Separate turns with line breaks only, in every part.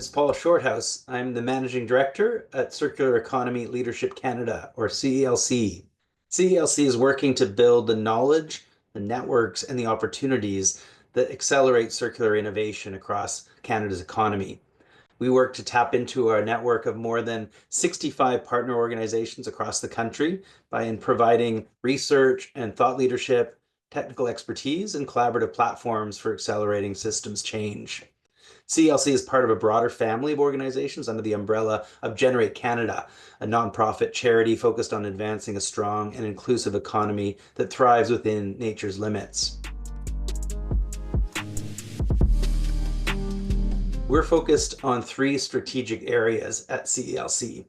is Paul Shorthouse. I'm the Managing Director at Circular Economy Leadership Canada, or CELC. CELC is working to build the knowledge, the networks, and the opportunities that accelerate circular innovation across Canada's economy. We work to tap into our network of more than 65 partner organizations across the country by providing research and thought leadership, technical expertise, and collaborative platforms for accelerating systems change. CELC is part of a broader family of organizations under the umbrella of Generate Canada, a nonprofit charity focused on advancing a strong and inclusive economy that thrives within nature's limits. We're focused on three strategic areas at CELC.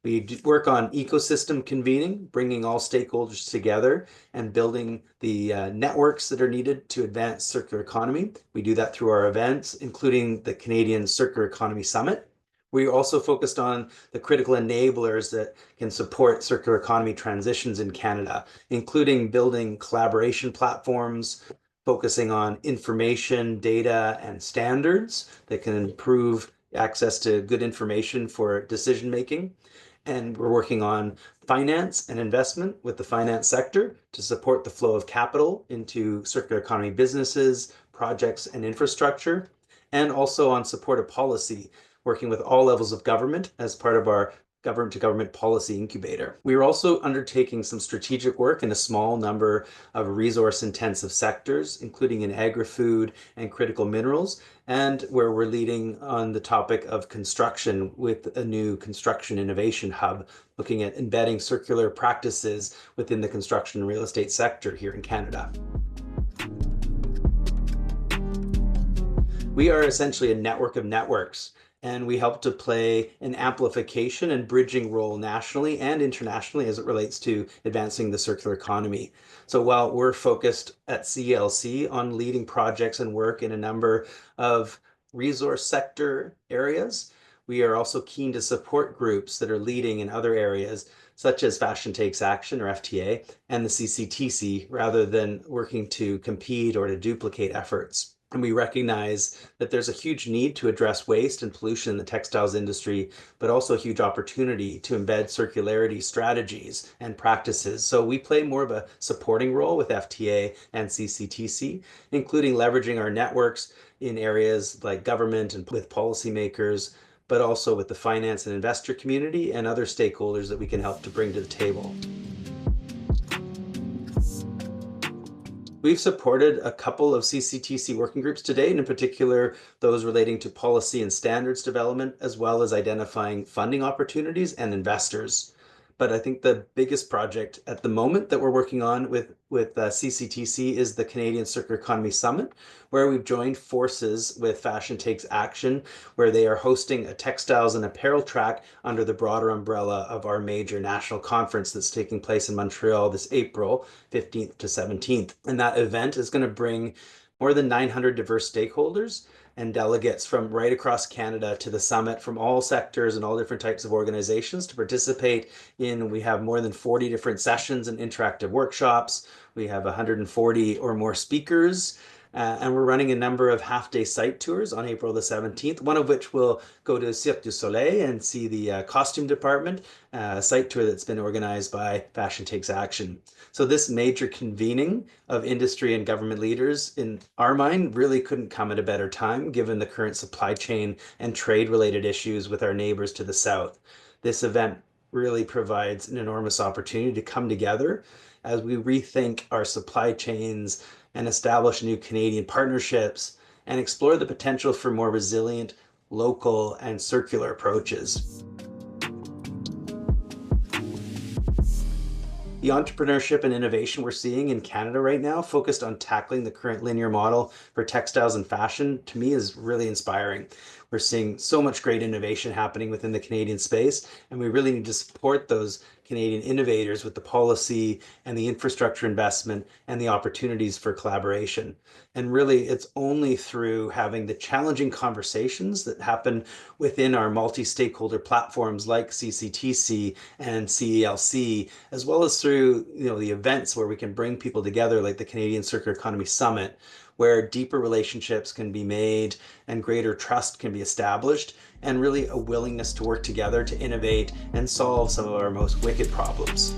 We work on ecosystem convening, bringing all stakeholders together and building the networks that are needed to advance circular economy. We do that through our events, including the Canadian Circular Economy Summit. We also focused on the critical enablers that can support circular economy transitions in Canada, including building collaboration platforms, focusing on information, data, and standards that can improve access to good information for decision making. And we're working on finance and investment with the finance sector to support the flow of capital into circular economy businesses, projects, and infrastructure, and also on supportive policy, working with all levels of government as part of our government to government policy incubator. We are also undertaking some strategic work in a small number of resource intensive sectors, including in agri-food and critical minerals, and where we're leading on the topic of construction with a new construction innovation hub, looking at embedding circular practices within the construction and real estate sector here in Canada. We are essentially a network of networks, and we help to play an amplification and bridging role nationally and internationally as it relates to advancing the circular economy. So while we're focused at CELC on leading projects and work in a number of resource sector areas, we are also keen to support groups that are leading in other areas, such as Fashion Takes Action, or FTA, and the CCTC, rather than working to compete or to duplicate efforts. And we recognize that there's a huge need to address waste and pollution in the textiles industry, but also a huge opportunity to embed circularity strategies and practices. So we play more of a supporting role with FTA and CCTC, including leveraging our networks in areas like government and with policymakers, but also with the finance and investor community and other stakeholders that we can help to bring to the table. We've supported a couple of CCTC working groups to date, and in particular, those relating to policy and standards development, as well as identifying funding opportunities and investors. But I think the biggest project at the moment that we're working on with CCTC is the Canadian Circular Economy Summit, where we've joined forces with Fashion Takes Action, where they are hosting a textiles and apparel track under the broader umbrella of our major national conference that's taking place in Montreal this April 15th to 17th. And that event is going to bring more than 900 diverse stakeholders and delegates from right across Canada to the summit from all sectors and all different types of organizations to participate in. We have more than 40 different sessions and interactive workshops. We have 140 or more speakers. And we're running a number of half-day site tours on April the 17th, one of which will go to Cirque du Soleil and see the costume department, a site tour that's been organized by Fashion Takes Action. So this major convening of industry and government leaders, in our mind, really couldn't come at a better time, given the current supply chain and trade-related issues with our neighbors to the south. This event really provides an enormous opportunity to come together as we rethink our supply chains and establish new Canadian partnerships and explore the potential for more resilient, local, and circular approaches. The entrepreneurship and innovation we're seeing in Canada right now, focused on tackling the current linear model for textiles and fashion, to me is really inspiring. We're seeing so much great innovation happening within the Canadian space, and we really need to support those Canadian innovators with the policy and the infrastructure investment and the opportunities for collaboration. And really, it's only through having the challenging conversations that happen within our multi-stakeholder platforms like CCTC and CELC, as well as through the events where we can bring people together like the Canadian Circular Economy Summit, where deeper relationships can be made and greater trust can be established, and really a willingness to work together to innovate and solve some of our most wicked problems.